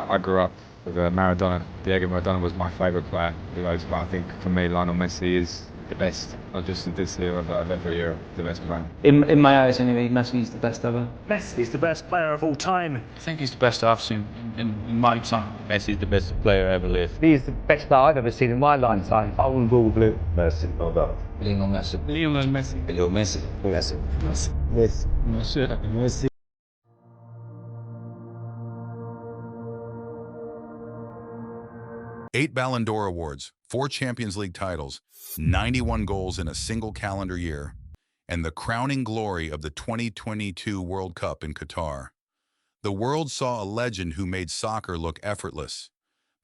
I grew up with Maradona. Diego Maradona was my favourite player. But I think for me, Lionel Messi is the best, not just in this era, but of every era, the best player. In my eyes, anyway, Messi's the best ever. Messi's the best player of all time. I think he's the best I've seen in my time. Messi's the best player ever lived. He's the best player I've ever seen in my lifetime. I wouldn't rule blue. Messi, no doubt. Lionel Messi. Lionel Messi. Lionel Messi. Messi. Messi. Messi. Messi. Messi. 8 Ballon d'Or awards, 4 Champions League titles, 91 goals in a single calendar year, and the crowning glory of the 2022 World Cup in Qatar. The world saw a legend who made soccer look effortless.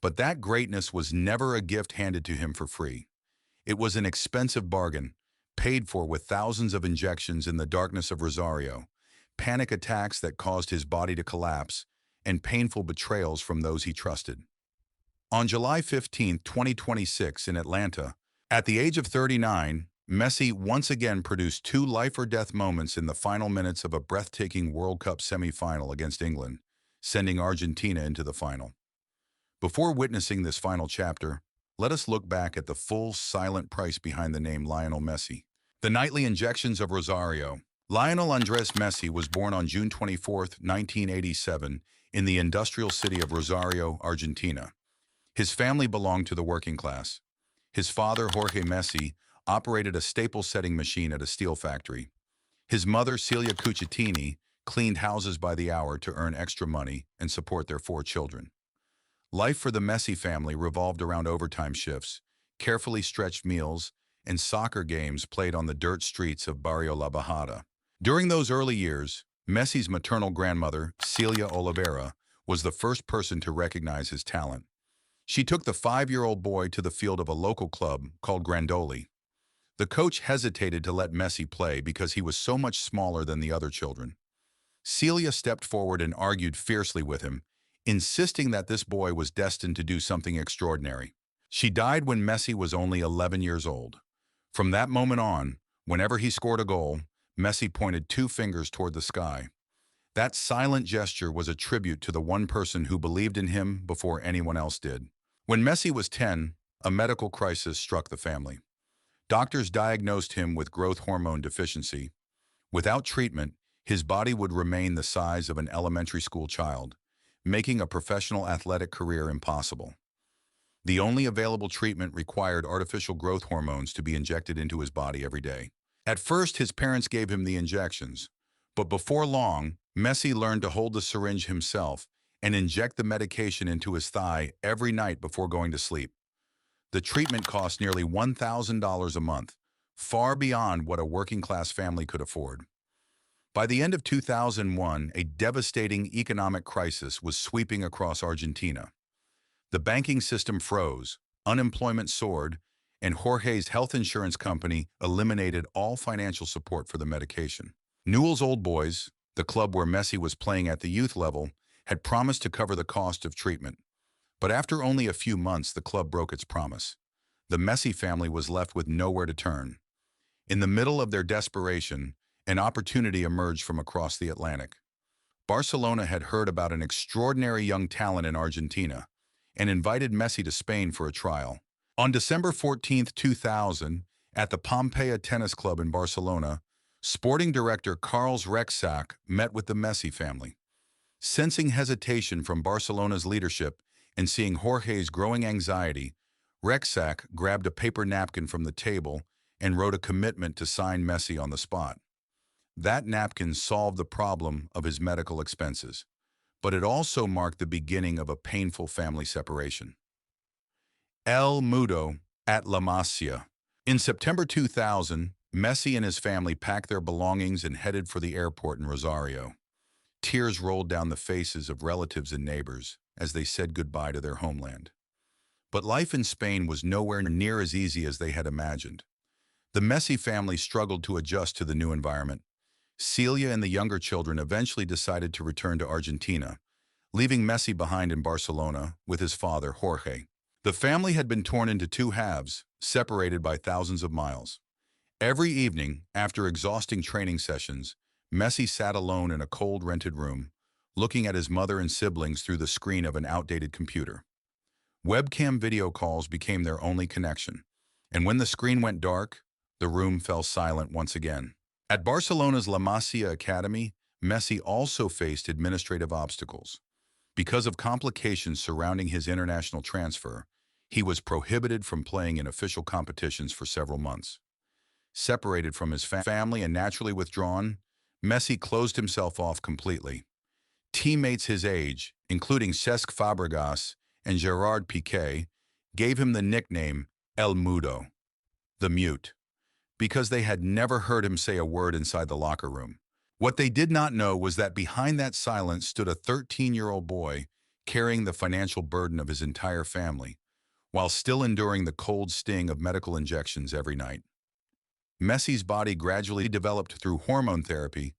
But that greatness was never a gift handed to him for free. It was an expensive bargain, paid for with thousands of injections in the darkness of Rosario, panic attacks that caused his body to collapse, and painful betrayals from those he trusted. On July 15, 2026, in Atlanta, at the age of 39, Messi once again produced 2 life-or-death moments in the final minutes of a breathtaking World Cup semifinal against England, sending Argentina into the final. Before witnessing this final chapter, let us look back at the full, silent price behind the name Lionel Messi. The nightly injections of Rosario. Lionel Andres Messi was born on June 24, 1987, in the industrial city of Rosario, Argentina. His family belonged to the working class. His father, Jorge Messi, operated a staple-setting machine at a steel factory. His mother, Celia Cuccittini, cleaned houses by the hour to earn extra money and support their 4 children. Life for the Messi family revolved around overtime shifts, carefully stretched meals, and soccer games played on the dirt streets of Barrio La Bajada. During those early years, Messi's maternal grandmother, Celia Oliveira, was the first person to recognize his talent. She took the 5-year-old boy to the field of a local club called Grandoli. The coach hesitated to let Messi play because he was so much smaller than the other children. Celia stepped forward and argued fiercely with him, insisting that this boy was destined to do something extraordinary. She died when Messi was only 11 years old. From that moment on, whenever he scored a goal, Messi pointed 2 fingers toward the sky. That silent gesture was a tribute to the one person who believed in him before anyone else did. When Messi was 10, a medical crisis struck the family. Doctors diagnosed him with growth hormone deficiency. Without treatment, his body would remain the size of an elementary school child, making a professional athletic career impossible. The only available treatment required artificial growth hormones to be injected into his body every day. At first, his parents gave him the injections, but before long, Messi learned to hold the syringe himself and inject the medication into his thigh every night before going to sleep. The treatment cost nearly $1,000 a month, far beyond what a working-class family could afford. By the end of 2001, a devastating economic crisis was sweeping across Argentina. The banking system froze, unemployment soared, and Jorge's health insurance company eliminated all financial support for the medication. Newell's Old Boys, the club where Messi was playing at the youth level, had promised to cover the cost of treatment. But after only a few months, the club broke its promise. The Messi family was left with nowhere to turn. In the middle of their desperation, an opportunity emerged from across the Atlantic. Barcelona had heard about an extraordinary young talent in Argentina and invited Messi to Spain for a trial. On December 14, 2000, at the Pompeia Tennis Club in Barcelona, sporting director Carles Rexach met with the Messi family. Sensing hesitation from Barcelona's leadership and seeing Jorge's growing anxiety, Rexach grabbed a paper napkin from the table and wrote a commitment to sign Messi on the spot. That napkin solved the problem of his medical expenses, but it also marked the beginning of a painful family separation. El Mudo at La Masia. In September 2000, Messi and his family packed their belongings and headed for the airport in Rosario. Tears rolled down the faces of relatives and neighbors as they said goodbye to their homeland. But life in Spain was nowhere near as easy as they had imagined. The Messi family struggled to adjust to the new environment. Celia and the younger children eventually decided to return to Argentina, leaving Messi behind in Barcelona with his father, Jorge. The family had been torn into 2 halves, separated by thousands of miles. Every evening, after exhausting training sessions, Messi sat alone in a cold rented room, looking at his mother and siblings through the screen of an outdated computer. Webcam video calls became their only connection, and when the screen went dark, the room fell silent once again. At Barcelona's La Masia Academy, Messi also faced administrative obstacles. Because of complications surrounding his international transfer, he was prohibited from playing in official competitions for several months. Separated from his family and naturally withdrawn, Messi closed himself off completely. Teammates his age, including Cesc Fabregas and Gerard Piqué, gave him the nickname El Mudo, the mute, because they had never heard him say a word inside the locker room. What they did not know was that behind that silence stood a 13-year-old boy carrying the financial burden of his entire family, while still enduring the cold sting of medical injections every night. Messi's body gradually developed through hormone therapy,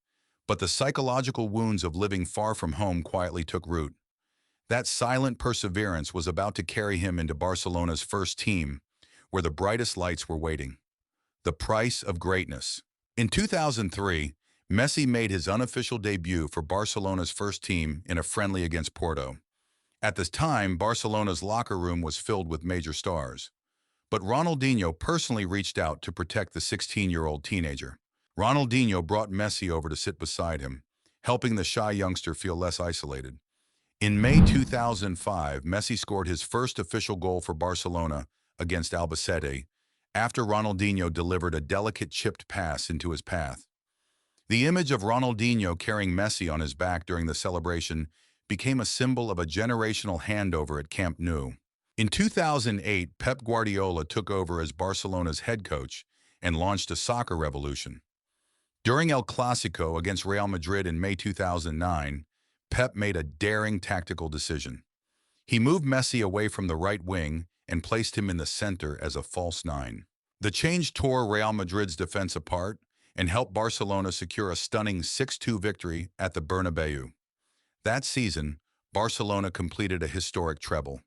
but the psychological wounds of living far from home quietly took root. That silent perseverance was about to carry him into Barcelona's first team, where the brightest lights were waiting. The price of greatness. In 2003, Messi made his unofficial debut for Barcelona's first team in a friendly against Porto. At this time, Barcelona's locker room was filled with major stars. But Ronaldinho personally reached out to protect the 16-year-old teenager. Ronaldinho brought Messi over to sit beside him, helping the shy youngster feel less isolated. In May 2005, Messi scored his first official goal for Barcelona against Albacete, after Ronaldinho delivered a delicate chipped pass into his path. The image of Ronaldinho carrying Messi on his back during the celebration became a symbol of a generational handover at Camp Nou. In 2008, Pep Guardiola took over as Barcelona's head coach and launched a soccer revolution. During El Clásico against Real Madrid in May 2009, Pep made a daring tactical decision. He moved Messi away from the right wing and placed him in the center as a false nine. The change tore Real Madrid's defense apart and helped Barcelona secure a stunning 6-2 victory at the Bernabeu. That season, Barcelona completed a historic treble.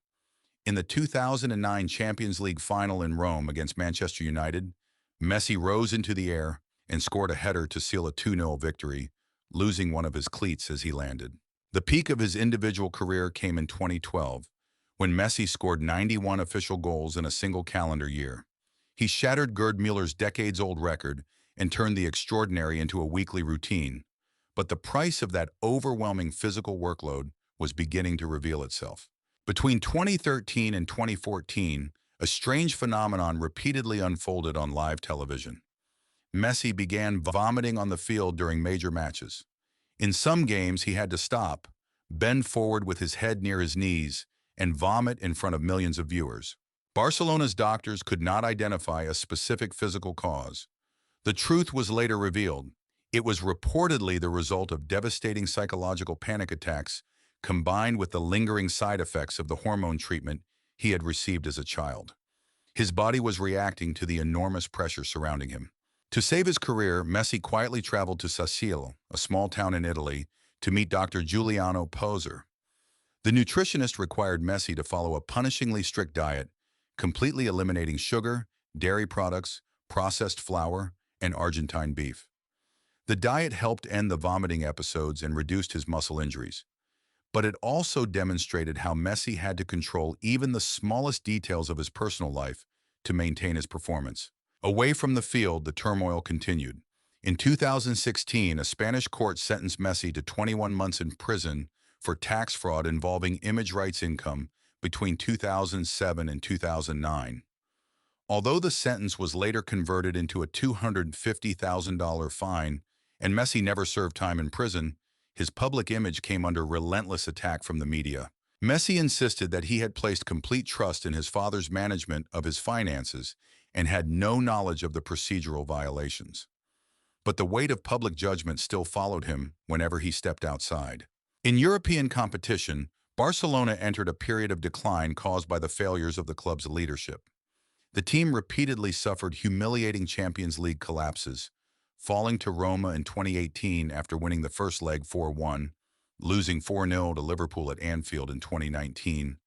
In the 2009 Champions League final in Rome against Manchester United, Messi rose into the air and scored a header to seal a 2-0 victory, losing one of his cleats as he landed. The peak of his individual career came in 2012, when Messi scored 91 official goals in a single calendar year. He shattered Gerd Muller's decades-old record and turned the extraordinary into a weekly routine. But the price of that overwhelming physical workload was beginning to reveal itself. Between 2013 and 2014, a strange phenomenon repeatedly unfolded on live television. Messi began vomiting on the field during major matches. In some games, he had to stop, bend forward with his head near his knees, and vomit in front of millions of viewers. Barcelona's doctors could not identify a specific physical cause. The truth was later revealed. It was reportedly the result of devastating psychological panic attacks combined with the lingering side effects of the hormone treatment he had received as a child. His body was reacting to the enormous pressure surrounding him. To save his career, Messi quietly traveled to Sicily, a small town in Italy, to meet Dr. Giuliano Pozzo. The nutritionist required Messi to follow a punishingly strict diet, completely eliminating sugar, dairy products, processed flour, and Argentine beef. The diet helped end the vomiting episodes and reduced his muscle injuries. But it also demonstrated how Messi had to control even the smallest details of his personal life to maintain his performance. Away from the field, the turmoil continued. In 2016, a Spanish court sentenced Messi to 21 months in prison for tax fraud involving image rights income between 2007 and 2009. Although the sentence was later converted into a $250,000 fine and Messi never served time in prison, his public image came under relentless attack from the media. Messi insisted that he had placed complete trust in his father's management of his finances and had no knowledge of the procedural violations. But the weight of public judgment still followed him whenever he stepped outside. In European competition, Barcelona entered a period of decline caused by the failures of the club's leadership. The team repeatedly suffered humiliating Champions League collapses, falling to Roma in 2018 after winning the first leg 4-1, losing 4-0 to Liverpool at Anfield in 2019,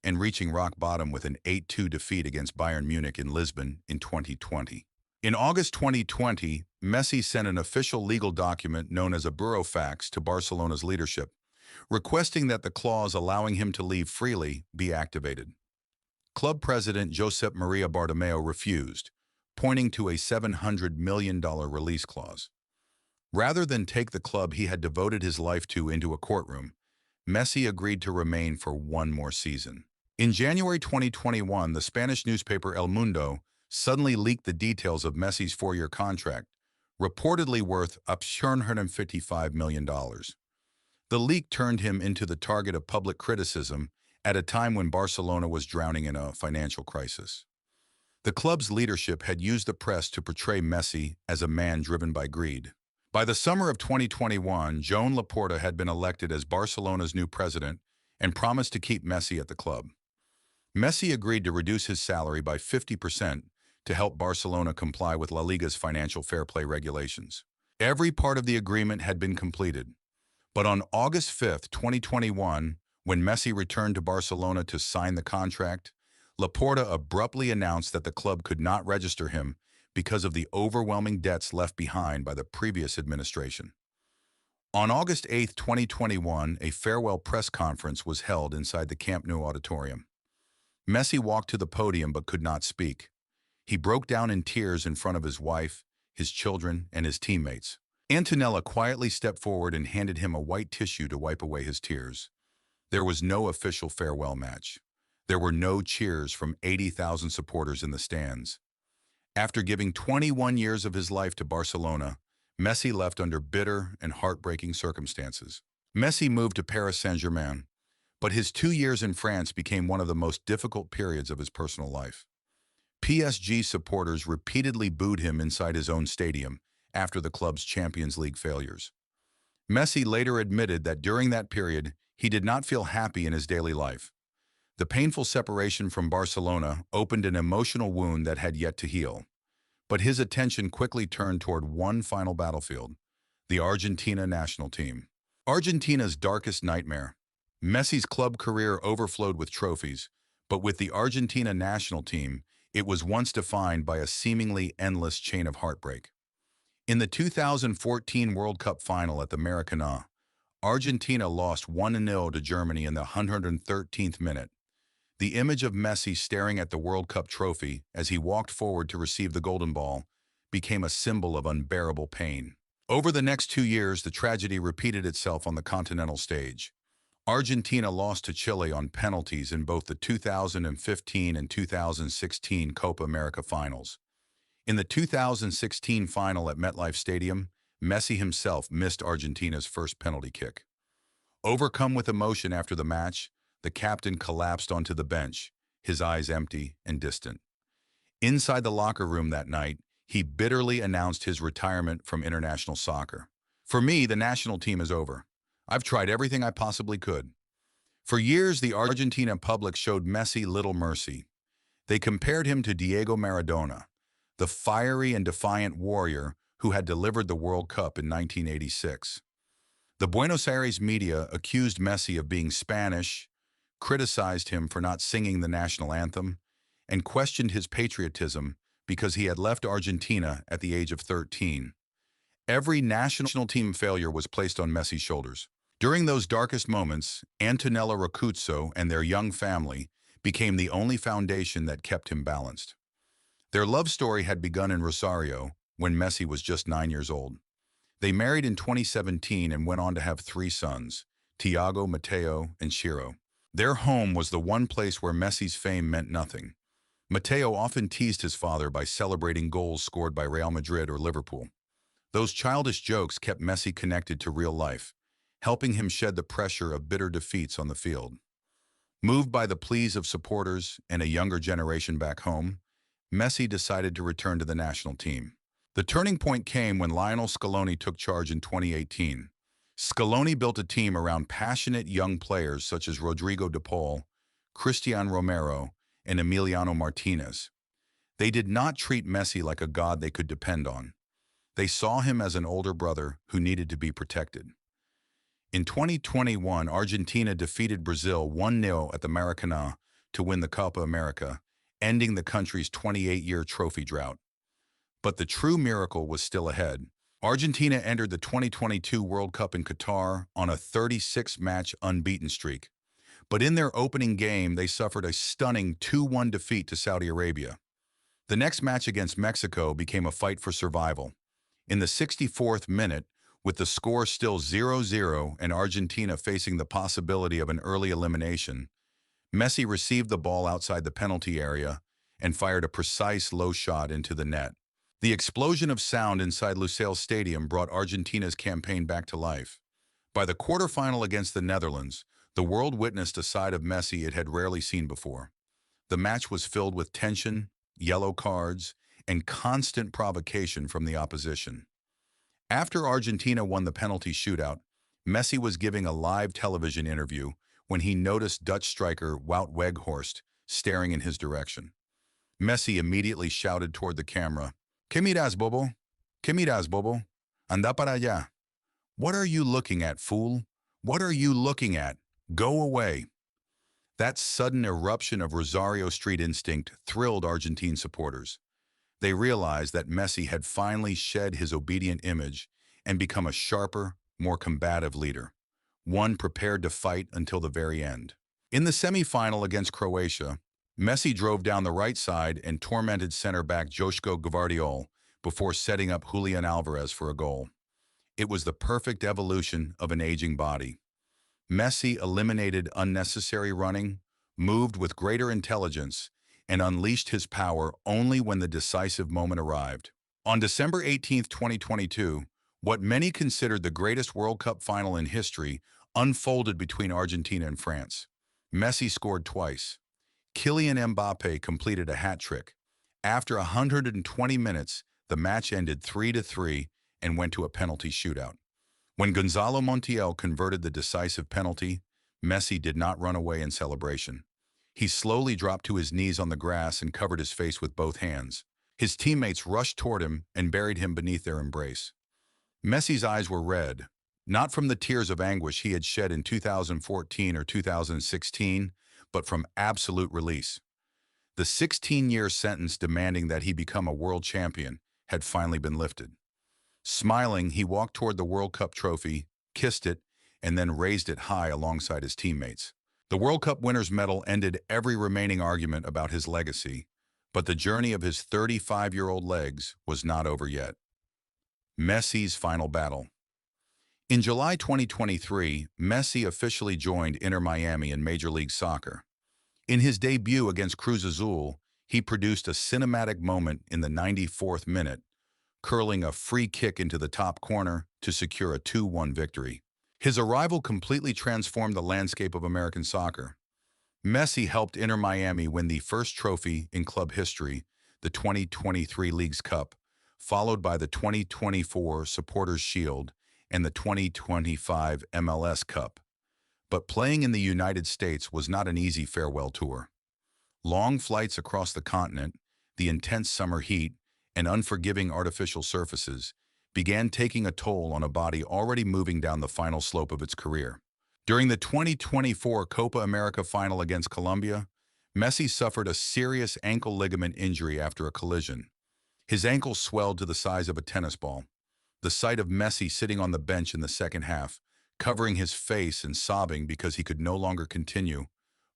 and reaching rock bottom with an 8-2 defeat against Bayern Munich in Lisbon in 2020. In August 2020, Messi sent an official legal document known as a burofax to Barcelona's leadership, requesting that the clause allowing him to leave freely be activated. Club president Josep Maria Bartomeu refused, pointing to a $700 million release clause. Rather than take the club he had devoted his life to into a courtroom, Messi agreed to remain for one more season. In January 2021, the Spanish newspaper El Mundo suddenly leaked the details of Messi's four-year contract, reportedly worth up $155 million. The leak turned him into the target of public criticism at a time when Barcelona was drowning in a financial crisis. The club's leadership had used the press to portray Messi as a man driven by greed. By the summer of 2021, Joan Laporta had been elected as Barcelona's new president and promised to keep Messi at the club. Messi agreed to reduce his salary by 50% to help Barcelona comply with La Liga's financial fair play regulations. Every part of the agreement had been completed. But on August 5, 2021, when Messi returned to Barcelona to sign the contract, Laporta abruptly announced that the club could not register him because of the overwhelming debts left behind by the previous administration. On August 8, 2021, a farewell press conference was held inside the Camp Nou auditorium. Messi walked to the podium but could not speak. He broke down in tears in front of his wife, his children, and his teammates. Antonella quietly stepped forward and handed him a white tissue to wipe away his tears. There was no official farewell match. There were no cheers from 80,000 supporters in the stands. After giving 21 years of his life to Barcelona, Messi left under bitter and heartbreaking circumstances. Messi moved to Paris Saint-Germain, but his 2 years in France became one of the most difficult periods of his personal life. PSG supporters repeatedly booed him inside his own stadium after the club's Champions League failures. Messi later admitted that during that period, he did not feel happy in his daily life. The painful separation from Barcelona opened an emotional wound that had yet to heal. But his attention quickly turned toward one final battlefield, the Argentina national team. Argentina's darkest nightmare. Messi's club career overflowed with trophies, but with the Argentina national team, it was once defined by a seemingly endless chain of heartbreak. In the 2014 World Cup final at the Maracanã, Argentina lost 1-0 to Germany in the 113th minute. The image of Messi staring at the World Cup trophy as he walked forward to receive the golden ball became a symbol of unbearable pain. Over the next 2 years, the tragedy repeated itself on the continental stage. Argentina lost to Chile on penalties in both the 2015 and 2016 Copa America finals. In the 2016 final at MetLife Stadium, Messi himself missed Argentina's first penalty kick. Overcome with emotion after the match, the captain collapsed onto the bench, his eyes empty and distant. Inside the locker room that night, he bitterly announced his retirement from international soccer. "For me, the national team is over. I've tried everything I possibly could." For years, the Argentina public showed Messi little mercy. They compared him to Diego Maradona, the fiery and defiant warrior who had delivered the World Cup in 1986. The Buenos Aires media accused Messi of being Spanish, criticized him for not singing the national anthem, and questioned his patriotism because he had left Argentina at the age of 13. Every national team failure was placed on Messi's shoulders. During those darkest moments, Antonella Rocuzzo and their young family became the only foundation that kept him balanced. Their love story had begun in Rosario when Messi was just 9 years old. They married in 2017 and went on to have 3 sons, Thiago, Mateo, and Ciro. Their home was the one place where Messi's fame meant nothing. Mateo often teased his father by celebrating goals scored by Real Madrid or Liverpool. Those childish jokes kept Messi connected to real life, helping him shed the pressure of bitter defeats on the field. Moved by the pleas of supporters and a younger generation back home, Messi decided to return to the national team. The turning point came when Lionel Scaloni took charge in 2018. Scaloni built a team around passionate young players such as Rodrigo de Paul, Cristian Romero, and Emiliano Martinez. They did not treat Messi like a god they could depend on. They saw him as an older brother who needed to be protected. In 2021, Argentina defeated Brazil 1-0 at the Maracanã to win the Copa America, ending the country's 28-year trophy drought. But the true miracle was still ahead. Argentina entered the 2022 World Cup in Qatar on a 36-match unbeaten streak. But in their opening game, they suffered a stunning 2-1 defeat to Saudi Arabia. The next match against Mexico became a fight for survival. In the 64th minute, with the score still 0-0 and Argentina facing the possibility of an early elimination, Messi received the ball outside the penalty area and fired a precise low shot into the net. The explosion of sound inside Lusail Stadium brought Argentina's campaign back to life. By the quarterfinal against the Netherlands, the world witnessed a side of Messi it had rarely seen before. The match was filled with tension, yellow cards, and constant provocation from the opposition. After Argentina won the penalty shootout, Messi was giving a live television interview when he noticed Dutch striker Wout Weghorst staring in his direction. Messi immediately shouted toward the camera, "¿Qué miras, bobo? ¿Qué miras, bobo? Anda para allá. What are you looking at, fool? What are you looking at? Go away." That sudden eruption of Rosario street instinct thrilled Argentine supporters. They realized that Messi had finally shed his obedient image and become a sharper, more combative leader, one prepared to fight until the very end. In the semifinal against Croatia, Messi drove down the right side and tormented center-back Joško Gvardiol before setting up Julian Alvarez for a goal. It was the perfect evolution of an aging body. Messi eliminated unnecessary running, moved with greater intelligence, and unleashed his power only when the decisive moment arrived. On December 18, 2022, what many considered the greatest World Cup final in history unfolded between Argentina and France. Messi scored twice. Kylian Mbappe completed a hat trick. After 120 minutes, the match ended 3-3 and went to a penalty shootout. When Gonzalo Montiel converted the decisive penalty, Messi did not run away in celebration. He slowly dropped to his knees on the grass and covered his face with both hands. His teammates rushed toward him and buried him beneath their embrace. Messi's eyes were red, not from the tears of anguish he had shed in 2014 or 2016, but from absolute release. The 16-year sentence demanding that he become a world champion had finally been lifted. Smiling, he walked toward the World Cup trophy, kissed it, and then raised it high alongside his teammates. The World Cup winner's medal ended every remaining argument about his legacy, but the journey of his 35-year-old legs was not over yet. Messi's final battle. In July 2023, Messi officially joined Inter Miami in Major League Soccer. In his debut against Cruz Azul, he produced a cinematic moment in the 94th minute, curling a free kick into the top corner to secure a 2-1 victory. His arrival completely transformed the landscape of American soccer. Messi helped Inter Miami win the first trophy in club history, the 2023 Leagues Cup, followed by the 2024 Supporters' Shield and the 2025 MLS Cup. But playing in the United States was not an easy farewell tour. Long flights across the continent, the intense summer heat, and unforgiving artificial surfaces began taking a toll on a body already moving down the final slope of its career. During the 2024 Copa America final against Colombia, Messi suffered a serious ankle ligament injury after a collision. His ankle swelled to the size of a tennis ball. The sight of Messi sitting on the bench in the second half, covering his face and sobbing because he could no longer continue,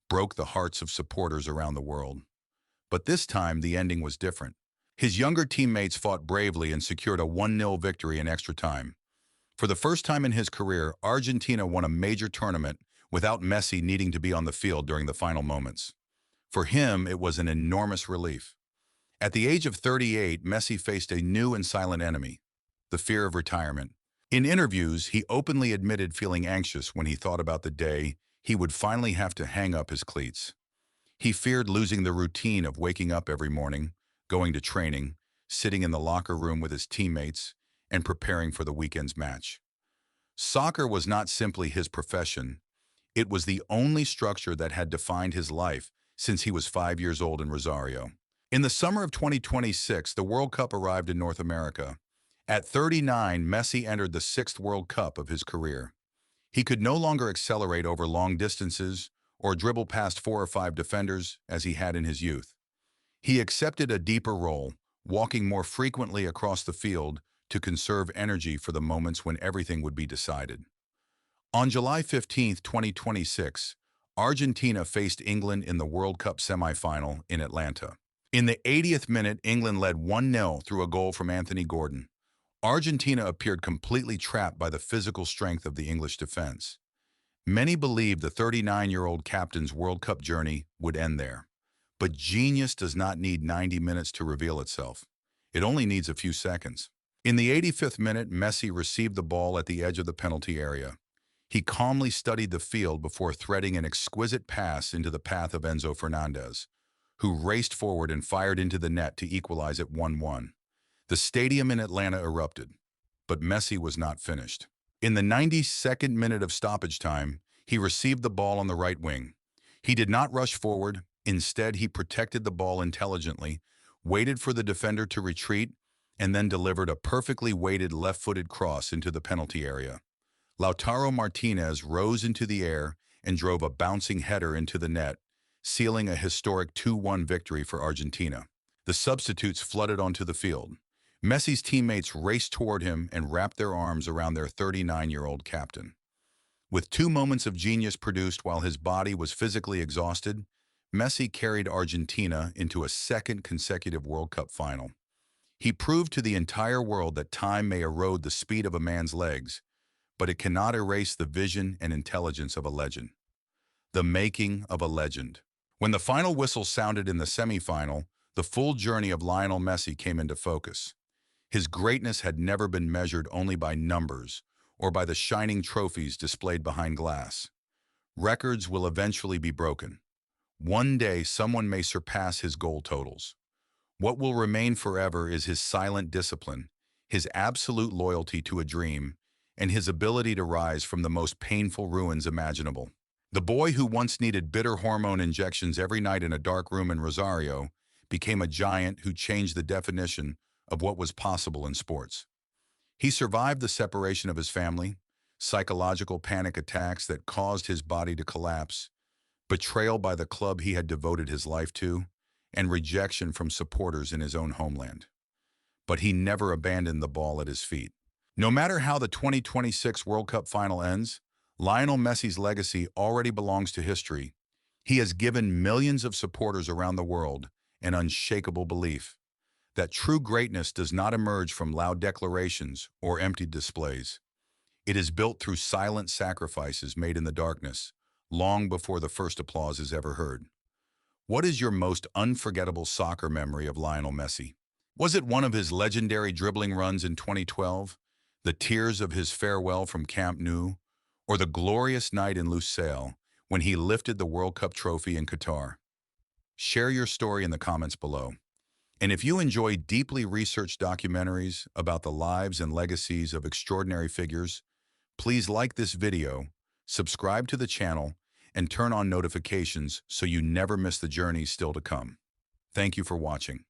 broke the hearts of supporters around the world. But this time, the ending was different. His younger teammates fought bravely and secured a 1-0 victory in extra time. For the first time in his career, Argentina won a major tournament without Messi needing to be on the field during the final moments. For him, it was an enormous relief. At the age of 38, Messi faced a new and silent enemy, the fear of retirement. In interviews, he openly admitted feeling anxious when he thought about the day he would finally have to hang up his cleats. He feared losing the routine of waking up every morning, going to training, sitting in the locker room with his teammates, and preparing for the weekend's match. Soccer was not simply his profession. It was the only structure that had defined his life since he was 5 years old in Rosario. In the summer of 2026, the World Cup arrived in North America. At 39, Messi entered the 6th World Cup of his career. He could no longer accelerate over long distances or dribble past 4 or 5 defenders as he had in his youth. He accepted a deeper role, walking more frequently across the field to conserve energy for the moments when everything would be decided. On July 15, 2026, Argentina faced England in the World Cup semifinal in Atlanta. In the 80th minute, England led 1-0 through a goal from Anthony Gordon. Argentina appeared completely trapped by the physical strength of the English defense. Many believed the 39-year-old captain's World Cup journey would end there. But genius does not need 90 minutes to reveal itself. It only needs a few seconds. In the 85th minute, Messi received the ball at the edge of the penalty area. He calmly studied the field before threading an exquisite pass into the path of Enzo Fernandez, who raced forward and fired into the net to equalize at 1-1. The stadium in Atlanta erupted, but Messi was not finished. In the 92nd minute of stoppage time, he received the ball on the right wing. He did not rush forward. Instead, he protected the ball intelligently, waited for the defender to retreat, and then delivered a perfectly weighted left-footed cross into the penalty area. Lautaro Martinez rose into the air and drove a bouncing header into the net, sealing a historic 2-1 victory for Argentina. The substitutes flooded onto the field. Messi's teammates raced toward him and wrapped their arms around their 39-year-old captain. With 2 moments of genius produced while his body was physically exhausted, Messi carried Argentina into a second consecutive World Cup final. He proved to the entire world that time may erode the speed of a man's legs, but it cannot erase the vision and intelligence of a legend. The making of a legend. When the final whistle sounded in the semifinal, the full journey of Lionel Messi came into focus. His greatness had never been measured only by numbers or by the shining trophies displayed behind glass. Records will eventually be broken. One day, someone may surpass his goal totals. What will remain forever is his silent discipline, his absolute loyalty to a dream, and his ability to rise from the most painful ruins imaginable. The boy who once needed bitter hormone injections every night in a dark room in Rosario became a giant who changed the definition of what was possible in sports. He survived the separation of his family, psychological panic attacks that caused his body to collapse, betrayal by the club he had devoted his life to, and rejection from supporters in his own homeland. But he never abandoned the ball at his feet. No matter how the 2026 World Cup final ends, Lionel Messi's legacy already belongs to history. He has given millions of supporters around the world an unshakable belief that true greatness does not emerge from loud declarations or empty displays. It is built through silent sacrifices made in the darkness, long before the first applause is ever heard. What is your most unforgettable soccer memory of Lionel Messi? Was it one of his legendary dribbling runs in 2012, the tears of his farewell from Camp Nou, or the glorious night in Lusail when he lifted the World Cup trophy in Qatar? Share your story in the comments below. And if you enjoy deeply researched documentaries about the lives and legacies of extraordinary figures, please like this video, subscribe to the channel, and turn on notifications so you never miss the journey still to come. Thank you for watching.